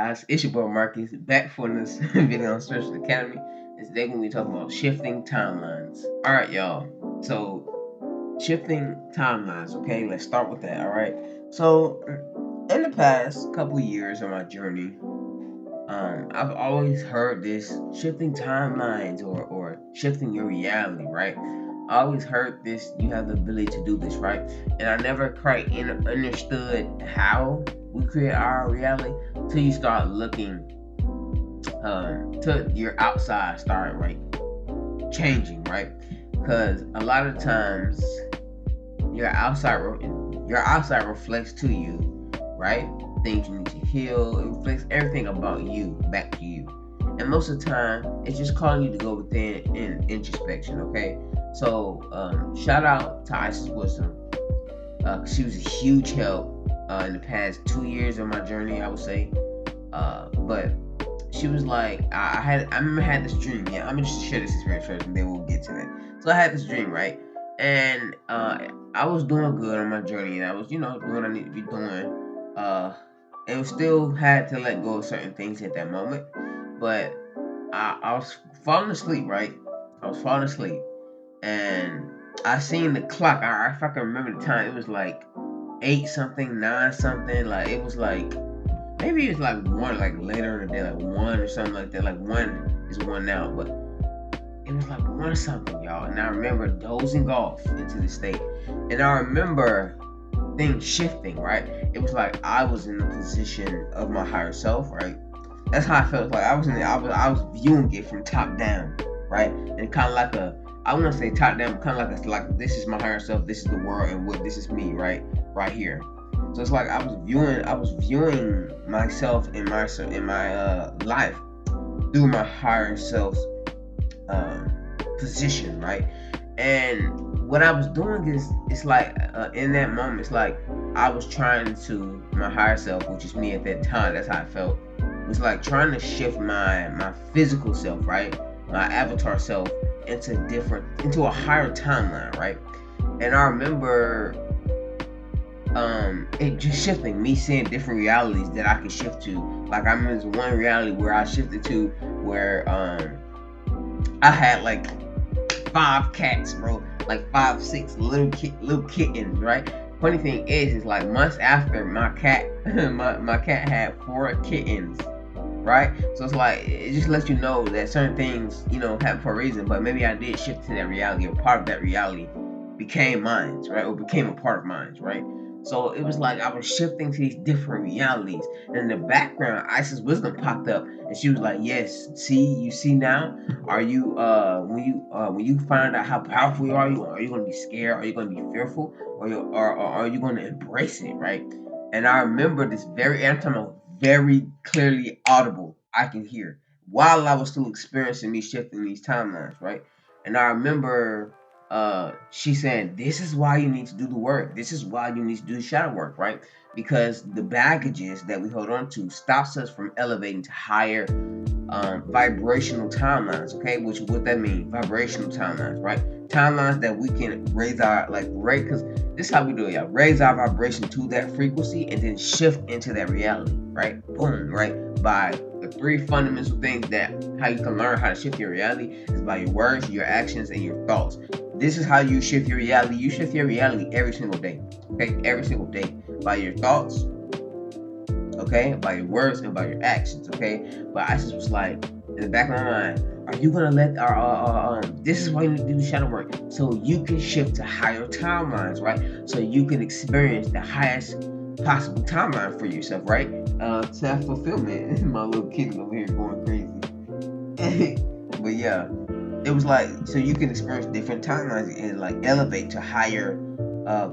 guys, it's your boy Marcus back for this video on Special Academy. And today we're going to be talking about shifting timelines. Alright, y'all. So, shifting timelines, okay? Let's start with that, alright? So, in the past couple of years of my journey, I've always heard this shifting timelines or shifting your reality, right? I always heard this, you have the ability to do this, right? And I never quite understood how we create our reality till you start looking to your outside start right changing, right? Because a lot of times your outside reflects to you, right? Things you need to heal. It reflects everything about you back to you. And most of the time, it's just calling you to go within in introspection, okay? So, shout out to Isis Wisdom. She was a huge help in the past 2 years of my journey, I would say. But she was like, I remember I had this dream. Yeah, I'm gonna just share this experience first, and then we'll get to that. So I had this dream, right? And I was doing good on my journey, and I was, doing what I need to be doing. And still had to let go of certain things at that moment. But I was falling asleep, right? I was falling asleep, and I seen the clock. If I can remember the time, it was like 8 something, 9 something. Like it was like maybe it was like 1, like later in the day, like 1 or something like that. Like 1 is 1 now, but it was like 1 something, y'all. And I remember dozing off into the state, and I remember things shifting, right? It was like I was in the position of my higher self, right? That's how I felt. Like I was viewing it from top down, right? And kind of like I want to say top down, but kind of like this is my higher self, this is the world, and what this is me, right here. So it's like I was viewing myself in my life through my higher self's position, right? And what I was doing is, it's like in that moment, it's like I was trying to my higher self, which is me at that time. That's how I felt. It was like trying to shift my physical self, right? My avatar self into a higher timeline, right? And I remember it just shifting, me seeing different realities that I could shift to. Like I remember this one reality where I shifted to where I had like 5 cats, bro, like 5, 6 little kittens, right? Funny thing is like months after my cat my cat had 4 kittens, right? So it's like it just lets you know that certain things, happen for a reason. But maybe I did shift to that reality, or part of that reality became mine, right? Or became a part of mine, right? So it was like I was shifting to these different realities. And in the background, Isis Wisdom popped up, and she was like, "Yes, you see now? Are you when you find out how powerful you are going to be scared? Are you going to be fearful, or are you going to embrace it, right?" And I remember this I'm talking about very clearly audible. I can hear while I was still experiencing me shifting these timelines, right? And I remember she said, "This is why you need to do the work. This is why you need to do the shadow work, right? Because the baggages that we hold on to stops us from elevating to higher vibrational timelines, okay? Which what that means, vibrational timelines, right? Timelines that we can raise our because this is how we do it, y'all. Raise our vibration to that frequency and then shift into that reality, right? Boom, right? By the 3 fundamental things that how you can learn how to shift your reality is by your words, your actions, and your thoughts. This is how you shift your reality. You shift your reality every single day, okay? Every single day by your thoughts, okay? By your words and by your actions, okay? But Isis was like, in the back of my mind, are you gonna let this is why you need to do the shadow work, so you can shift to higher timelines, right? So you can experience the highest possible timeline for yourself, right? Self-fulfillment. My little kid over here going crazy. But yeah, it was like, so you can experience different timelines and like elevate to higher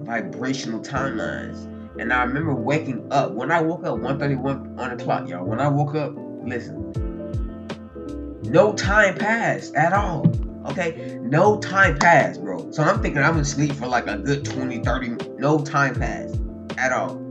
vibrational timelines. And I remember waking up. When I woke up, 1:31 on the clock, y'all. When I woke up, listen, no time passed at all. Okay? No time passed, bro. So I'm thinking I'm asleep for like a good 20, 30. No time passed at all.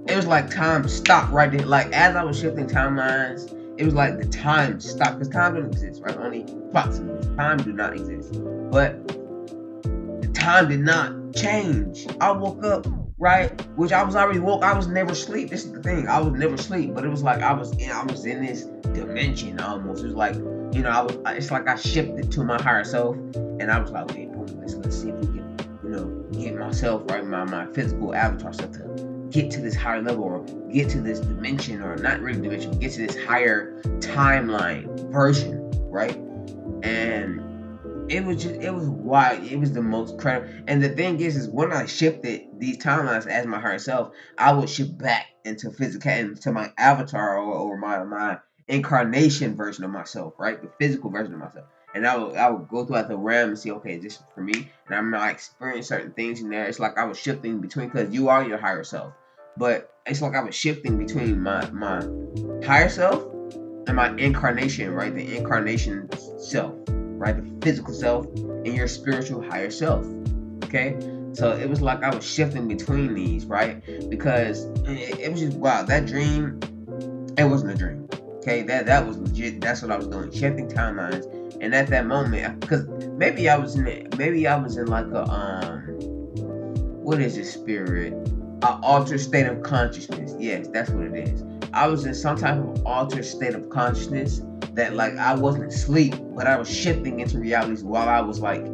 It was like time stopped right there. Like as I was shifting timelines, it was like the time stopped. Because time don't exist, right? Only clocks exist. Time do not exist. But the time did not change. I woke up, right, which I was already woke. I was never asleep. This is the thing. I was never asleep, but it was like I was in this dimension almost. It was like, it's like I shifted to my higher self, and I was like, okay, boom, let's see if we can, get myself, right, my physical avatar self to get to this higher level, or get to this dimension, or not really dimension, get to this higher timeline version, right? And it was wild. It was the most credible. And the thing is when I shifted these timelines as my higher self, I would shift back into physical, into my avatar, or my incarnation version of myself, right? The physical version of myself. And I would go throughout the realm and see, okay, this is for me, and I'm not experiencing certain things in there. It's like I was shifting between, because you are your higher self, but it's like I was shifting between my higher self and my incarnation, right? The incarnation self, right? The physical self and your spiritual higher self. Okay? So it was like I was shifting between these, right? Because it was just wow. That dream, it wasn't a dream. Okay, that was legit. That's what I was doing, shifting timelines. And at that moment, because maybe I was in like a what is it, spirit? An altered state of consciousness. Yes, that's what it is. I was in some type of altered state of consciousness that, like, I wasn't asleep, but I was shifting into realities while I was like,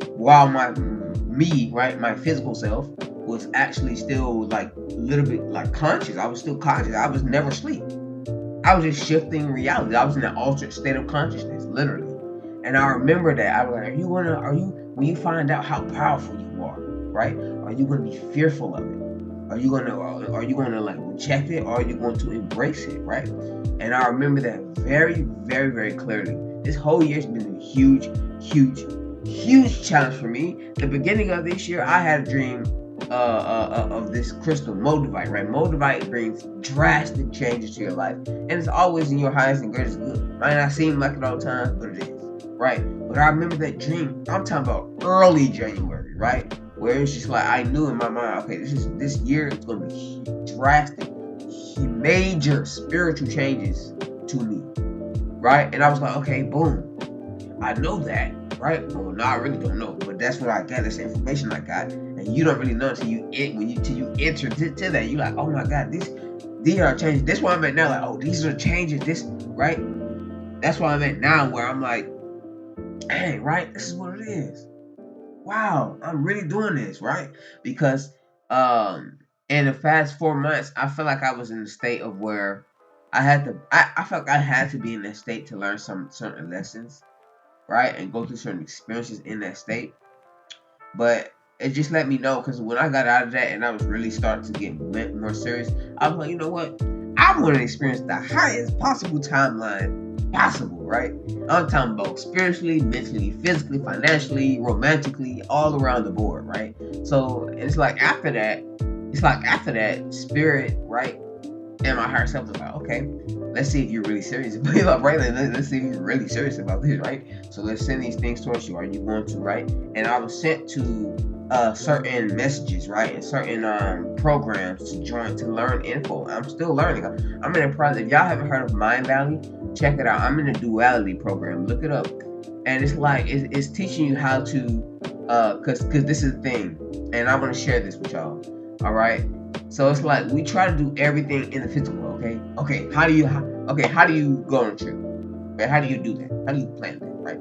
while right, my physical self was actually still like a little bit like conscious. I was still conscious. I was never asleep. I was just shifting reality. I was in an altered state of consciousness, literally. And I remember that. I was like, when you find out how powerful you are, right? Are you gonna be fearful of it? Are you gonna like reject it, or are you going to embrace it, right? And I remember that very, very, very clearly. This whole year's been a huge, huge, huge challenge for me. The beginning of this year, I had a dream of this crystal Moldavite, right? Moldavite brings drastic changes to your life, and it's always in your highest and greatest good. Might not seem like it all the time, but it is, right? But I remember that dream. I'm talking about early January, right? Where it's just like I knew in my mind, okay, this year is gonna be drastic, major spiritual changes to me, right? And I was like, okay, boom, I know that, right? Well, no, I really don't know, but that's what I got. That's the information I got, and you don't really know until you enter to that. You're like, oh my God, these are changes. This is where I'm at now. Like, oh, these are changes. This, right? That's where I'm at now, where I'm like, hey, right? This is what it is. Wow, I'm really doing this, right? Because in the past 4 months, I feel like I was in a state of where I felt like I had to be in that state to learn some certain lessons, right? And go through certain experiences in that state. But it just let me know, because when I got out of that and I was really starting to get more serious, I was like, you know what? I want to experience the highest possible timeline possible, right? I'm talking about spiritually, mentally, physically, financially, romantically, all around the board, right? So it's like after that, spirit, right? And my higher self was like, okay, let's see if you're really serious about it, right? Let's see if you're really serious about this, right? So let's send these things towards you. Are you going to, right? And I was sent to certain messages, right, and certain programs to join to learn info. I'm still learning. I'm in a project. If y'all haven't heard of Mind Valley, check it out. I'm in a duality program. Look it up. And it's like it's teaching you how to cause this is the thing, and I want to share this with y'all. All right. So it's like we try to do everything in the physical. Okay. How do you go on a trip? Okay. How do you do that? How do you plan that? Right.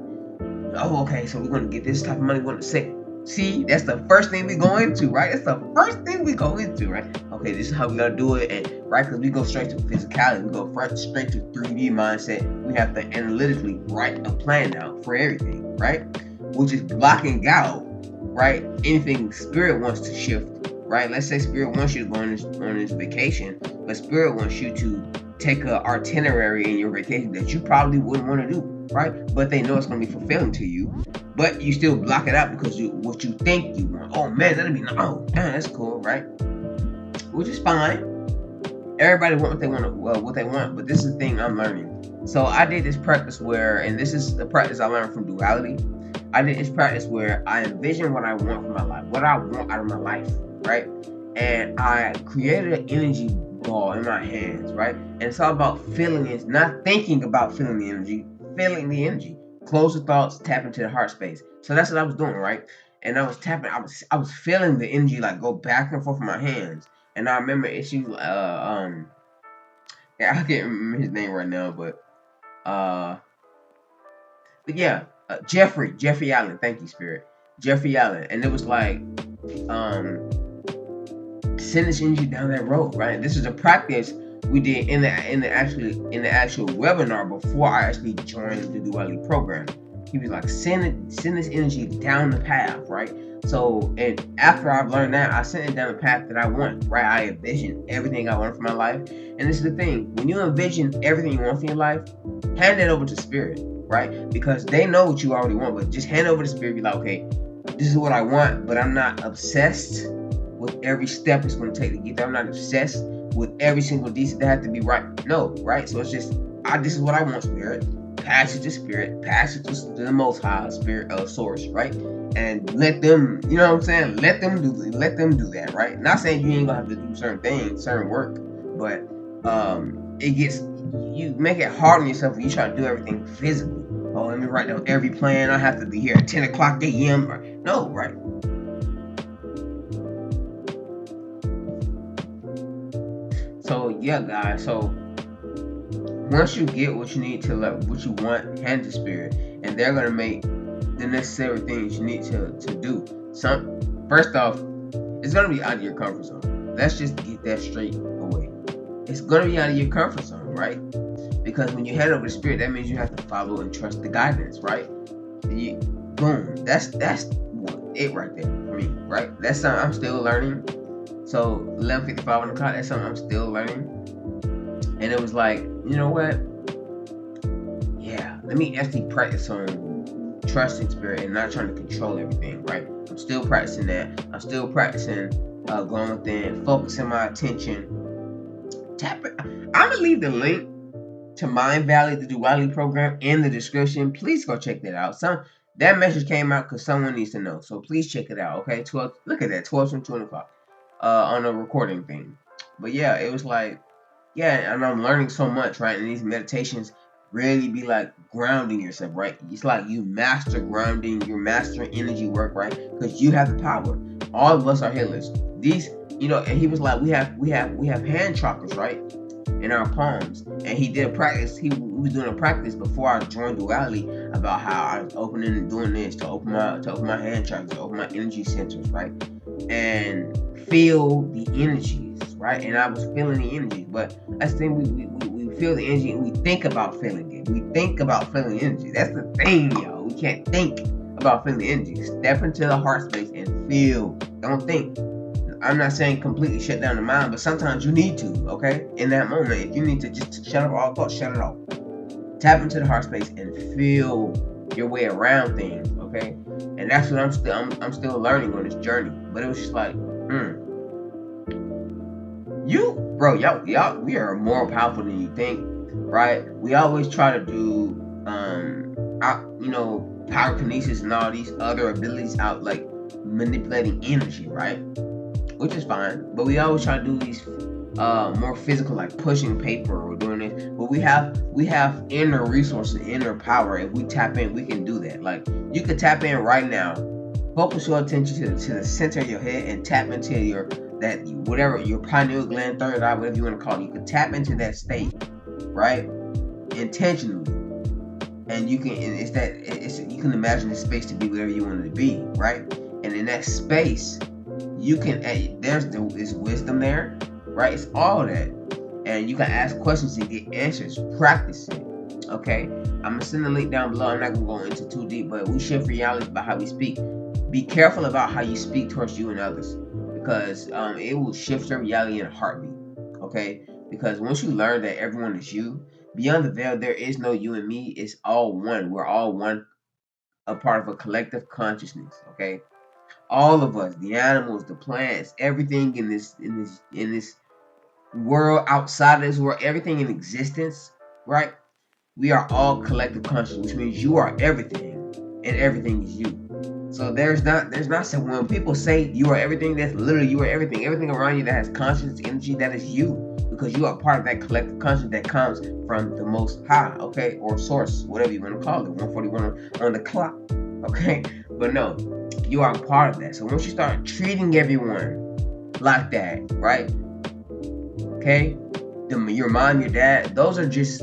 Oh, okay. So we're gonna get this type of money. We're gonna say. See, that's the first thing we go into, right? That's the first thing we go into, right? Okay, this is how we gotta do it, and right, because we go straight to physicality, we go straight to 3D mindset. We have to analytically write a plan out for everything, right? Which is blocking out, right? Anything spirit wants to shift, right? Let's say spirit wants you to go on this vacation, but spirit wants you to take an itinerary in your vacation that you probably wouldn't want to do, right? But they know it's gonna be fulfilling to you. But you still block it out because what you think you want. Oh man, that'd be that's cool, right? Which is fine. Everybody want what they want, but this is the thing I'm learning. So I did this practice and this is the practice I learned from duality. I did this practice where I envision what I want from my life, what I want out of my life, right? And I created an energy ball in my hands, right? And it's all about feeling it, not thinking about feeling the energy, feeling the energy. Close the thoughts, tap into the heart space. So that's what I was doing, right? and I was tapping. I was feeling the energy like go back and forth in my hands. And I remember she yeah, I can't remember his name right now, uh but yeah, Jeffrey Allen. Thank you, Spirit. Jeffrey Allen, and it was like um send this energy down that road, right? This is a practice we did in the actual webinar before I actually joined the duality program. He was like, send this energy down the path, right? So, and after I've learned that, I sent it down the path that I want, right? I envision everything I want for my life. And this is the thing, when you envision everything you want for your life, hand it over to spirit, right? Because they know what you already want, but just hand it over to spirit. Be like, okay, this is what I want, but I'm not obsessed with every step it's going to take to get there. I'm not obsessed with every single detail that have to be right. No, right? So it's just, this is what I want, spirit. Pass it to spirit, pass it to the most high spirit source, right? And let them, you know what I'm saying? Let them do that, right? Not saying you ain't gonna have to do certain things, certain work, but it gets, you make it hard on yourself when you try to do everything physically. Oh, let me write down every plan. I have to be here at 10 o'clock a.m. No, right? So yeah, guys. So once you get what you need to what you want, hand to spirit, and they're gonna make the necessary things you need to do. First off, it's gonna be out of your comfort zone. Let's just get that straight away. It's gonna be out of your comfort zone, right? Because when you head over to spirit, that means you have to follow and trust the guidance, right? Boom. That's it right there for me, right? That's something I'm still learning. So 11:55 on the clock. That's something I'm still learning. And it was like, you know what? Yeah, let me actually practice on trusting spirit and not trying to control everything, right? I'm still practicing that. I'm still practicing going within, focusing my attention. I'm gonna leave the link to Mind Valley, the duality program, in the description. Please go check that out. That message came out because someone needs to know. So please check it out, okay? 12, look at that, 12 from 20 o'clock on a recording thing. But yeah, it was like, yeah, and I'm learning so much, right? And these meditations really be like grounding yourself, right? It's like you master grounding, you're mastering energy work, right? Because you have the power. All of us are healers. These, you know, and he was like, we have hand chakras, right? In our palms. And he did a practice. He was doing a practice before I joined duality about how I was opening and doing this to open my hand chakras, to open my energy centers, right? And feel the energies, right? And I was feeling the energies, but that's the thing, we feel the energy and we think about feeling it. We think about feeling energy. That's the thing, y'all. We can't think about feeling the energy. Step into the heart space and feel. Don't think. I'm not saying completely shut down the mind, but sometimes you need to, okay? In that moment, if you need to just shut off all thoughts, shut it off. Tap into the heart space and feel your way around things, okay? And that's what I'm still learning on this journey. But it was just like, y'all, we are more powerful than you think, right? We always try to do, pyrokinesis and all these other abilities out, like manipulating energy, right? Which is fine, but we always try to do these more physical, like pushing paper or doing this. But we have inner resources, inner power. If we tap in, we can do that. Like, you could tap in right now, focus your attention to the center of your head and tap into your pineal gland, third eye, whatever you want to call it. You can tap into that state, right? Intentionally. And you can you can imagine the space to be whatever you want it to be, right? And in that space, you can there's wisdom there, right? It's all that. And you can ask questions and get answers. Practice it. Okay? I'm gonna send the link down below. I'm not gonna go into too deep, but we shift realities by how we speak. Be careful about how you speak towards you and others, because it will shift your reality in a heartbeat. Okay? Because once you learn that everyone is you, beyond the veil, there is no you and me. It's all one. We're all one, a part of a collective consciousness. Okay? All of us, the animals, the plants, everything in this world, outside of this world, everything in existence, right? We are all collective consciousness, which means you are everything, and everything is you. So there's not some, when people say you are everything, that's literally you are everything. Everything around you that has conscious energy, that is you, because you are part of that collective consciousness that comes from the Most High, okay, or source, whatever you want to call it. 141 on the clock, okay. But no, You are a part of that. So once you start treating everyone like that, right? Okay, your mom, your dad, those are just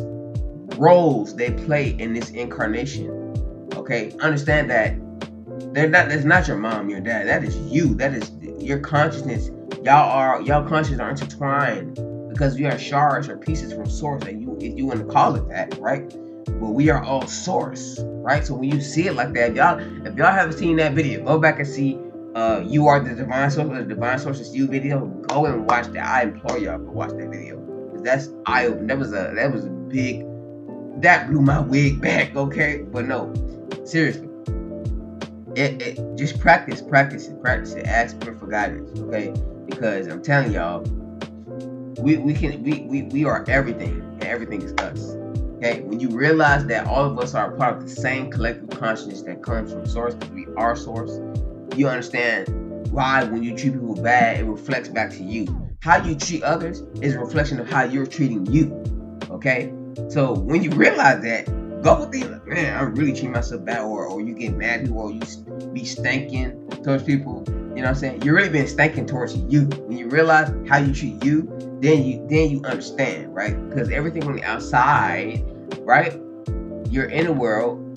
roles they play in this incarnation. Okay, understand that that's not your mom, your dad. That is you. That is your consciousness. Y'all consciousness are intertwined because we are shards or pieces from source. That you, if you want to call it that, right? But we are all source, right? So when you see it like that, if y'all haven't seen that video, go back and see. You are the divine source. The divine source is you video. Go and watch that. I implore y'all to watch that video. That's that was a big, that blew my wig back. Okay, but no, seriously. It just practice it. Ask for guidance, okay? Because I'm telling y'all, we are everything, and everything is us. Okay, when you realize that all of us are a part of the same collective consciousness that comes from source, because we are source, you understand why when you treat people bad, it reflects back to you. How you treat others is a reflection of how you're treating you. Okay, so when you realize that, go with it. Like, man, I'm really treating myself bad, or you get mad, or you be stanking towards people. You know what I'm saying? You're really being stanking towards you. When you realize how you treat you, then you understand, right? Because everything on the outside, right? Your inner world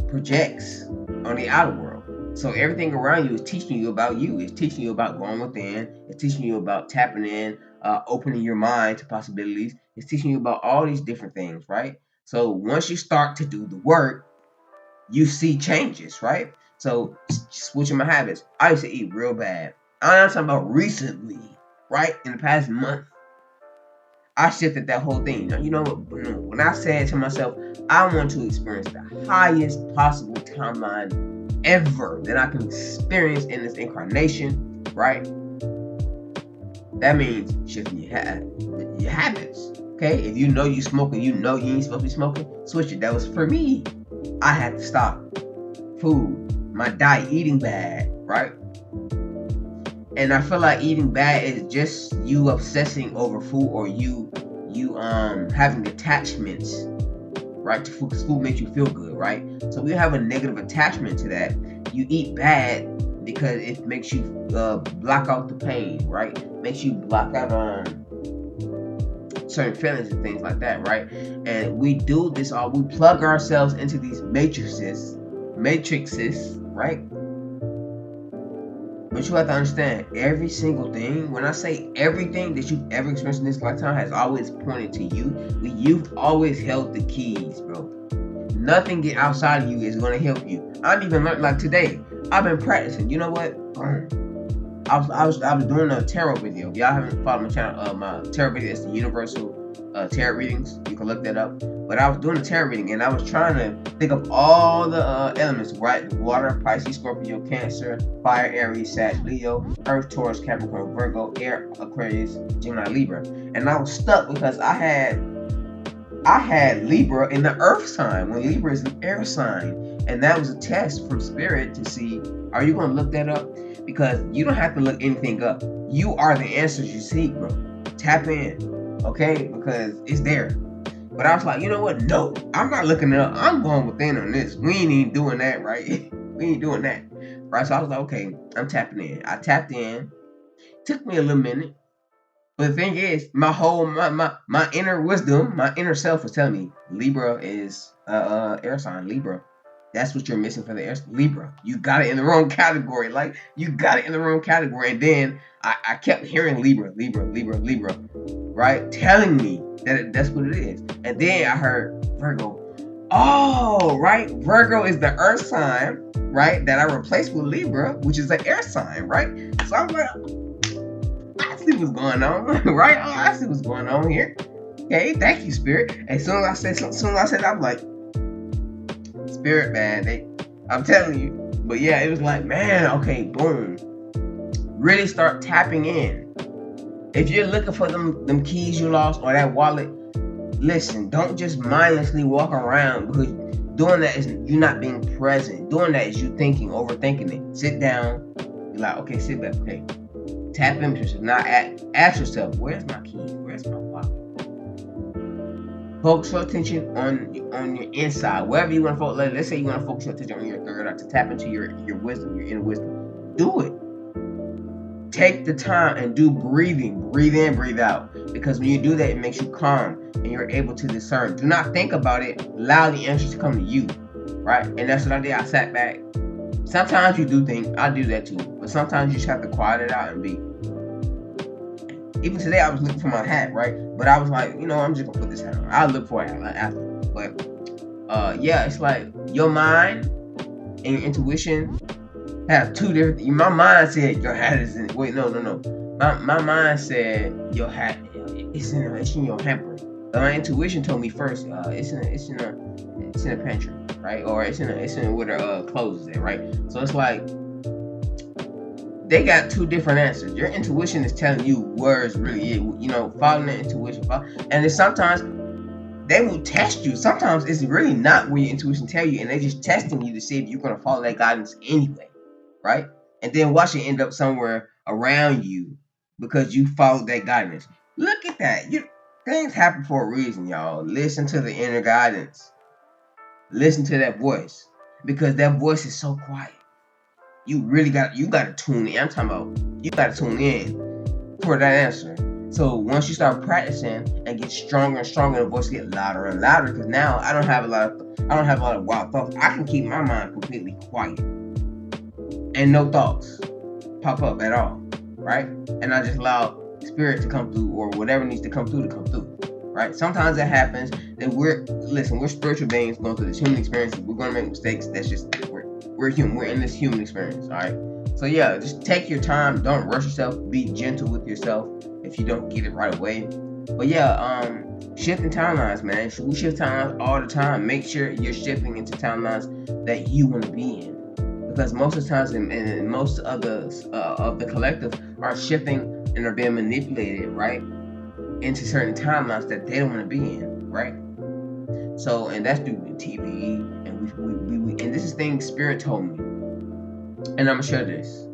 projects on the outer world. So everything around you is teaching you about you. It's teaching you about going within. It's teaching you about tapping in, opening your mind to possibilities. It's teaching you about all these different things, right? So once you start to do the work, you see changes, right? So switching my habits. I used to eat real bad. I'm talking about recently, right? In the past month, I shifted that whole thing. Now, you know what? When I said to myself, I want to experience the highest possible timeline ever that I can experience in this incarnation, right? That means shifting your habits. Okay? If you know you smoking, you know you ain't supposed to be smoking, switch it. That was for me. I had to stop. Food, my diet, eating bad, right? And I feel like eating bad is just you obsessing over food, or you having attachments, right, to food, because food makes you feel good, right? So we have a negative attachment to that. You eat bad because it makes you block out the pain, right? Makes you block out certain feelings and things like that, right? And we do this all, we plug ourselves into these matrices, right? But you have to understand, every single thing, when I say everything that you've ever experienced in this lifetime has always pointed to you. You've always held the keys, bro. Nothing get outside of you is going to help you. I've even learned, like today, I've been practicing. You know what? I was doing a tarot video. If y'all haven't followed my channel, my tarot video is the universal tarot readings. You can look that up. But I was doing a tarot reading, and I was trying to think of all the elements, right? Water, Pisces, Scorpio, Cancer, Fire, Aries, Sag, Leo, Earth, Taurus, Capricorn, Virgo, Air, Aquarius, Gemini, Libra. And I was stuck because I had Libra in the Earth sign, when Libra is an air sign. And that was a test from Spirit to see, are you going to look that up? Because you don't have to look anything up. You are the answers you seek, bro. Tap in, okay? Because it's there. But I was like, you know what? No, I'm not looking it up. I'm going within on this. We ain't even doing that, right? We ain't doing that, right? So I was like, okay, I'm tapping in. I tapped in. Took me a little minute. But the thing is, my inner wisdom, my inner self was telling me Libra is air sign. Libra. That's what you're missing for the air. Libra. You got it in the wrong category. Like, you got it in the wrong category. And then I kept hearing Libra, right? Telling me that that's what it is. And then I heard Virgo. Oh, right. Virgo is the earth sign, right? That I replaced with Libra, which is the air sign, right? So I'm like, I see what's going on, right? Oh, I see what's going on here. Okay, thank you, Spirit. As soon as I said, I'm like, Spirit, man, I'm telling you. But yeah, it was like, man, okay, boom. Really start tapping in. If you're looking for them keys you lost or that wallet, listen, don't just mindlessly walk around, because doing that is you're not being present. Doing that is you thinking, overthinking it. Sit down, be like, okay, sit back, okay. Tap into yourself. Now ask yourself, where's my keys? Where's my wallet? Focus your attention on your inside, wherever you want to focus. Let's say you want to focus your attention on your third eye to tap into your wisdom, your inner wisdom. Do it. Take the time and do breathing. Breathe in, breathe out. Because when you do that, it makes you calm and you're able to discern. Do not think about it. Allow the answers to come to you. Right? And that's what I did. I sat back. Sometimes you do think, I do that too. But sometimes you just have to quiet it out and be. Even today, I was looking for my hat, right? But I was like, I'm just gonna put this hat on. I'll look for it after. But yeah, it's like your mind and your intuition have two different. My mind said your hat is in. Wait, no. My mind said your hat. It's in your hamper. But my intuition told me first. It's in a pantry, right? Or it's in where the clothes is at, right? So it's like they got two different answers. Your intuition is telling you where it's really it. Following that intuition. And then sometimes they will test you. Sometimes it's really not what your intuition tell you, and they're just testing you to see if you're gonna follow that guidance anyway, right? And then watch it end up somewhere around you because you followed that guidance. Look at that. Things happen for a reason, y'all. Listen to the inner guidance. Listen to that voice because that voice is so quiet. You gotta tune in. I'm talking about you gotta tune in for that answer. So once you start practicing and get stronger and stronger, the voice get louder and louder. Because now I don't have a lot of wild thoughts. I can keep my mind completely quiet and no thoughts pop up at all, right? And I just allow spirit to come through or whatever needs to come through, right? Sometimes that happens. That we're spiritual beings going through this human experience. We're gonna make mistakes. That's just we're human. We're in this human experience, all right? So yeah, just take your time. Don't rush yourself. Be gentle with yourself if you don't get it right away. But yeah, shifting timelines, man. We shift timelines all the time. Make sure you're shifting into timelines that you want to be in. Because most of the times, and most of the collective are shifting and are being manipulated, right, into certain timelines that they don't want to be in, right? So, and that's through TV, and we and this is things Spirit told me, and I'm gonna share this.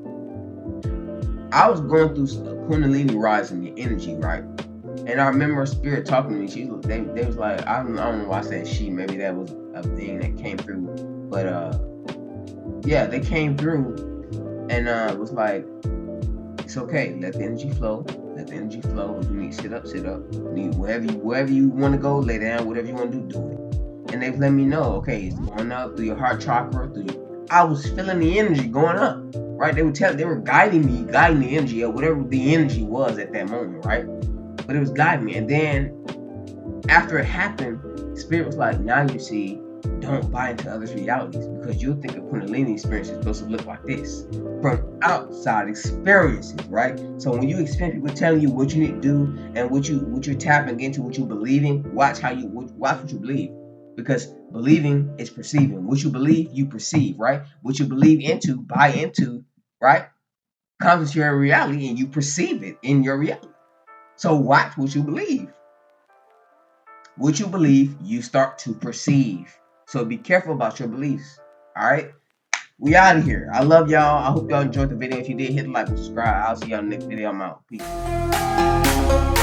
I was going through Kundalini rising, the energy, right? And I remember Spirit talking to me. They was like, I don't know why I said she. Maybe that was a thing that came through, but yeah, they came through, and it was like, it's okay. Let the energy flow. Let the energy flow. If you need to sit up, sit up. Wherever you want to go, lay down. Whatever you want to do it. And they've let me know, okay, it's going up through your heart chakra. I was feeling the energy going up, right? They were guiding the energy or whatever the energy was at that moment, right? But it was guiding me. And then after it happened, Spirit was like, now you see, don't buy into others' realities because you'll think a Kundalini experience is supposed to look like this from outside experiences, right? So when you experience people telling you what you need to do and what you're tapping into, what you believe in, watch what you believe, because believing is perceiving. What you believe, you perceive, right? What you believe into, buy into, right, comes into your reality and you perceive it in your reality. So watch what you believe. What you believe, you start to perceive. So be careful about your beliefs. All right? We out of here. I love y'all. I hope y'all enjoyed the video. If you did, hit the like and subscribe. I'll see y'all in the next video. I'm out. Peace.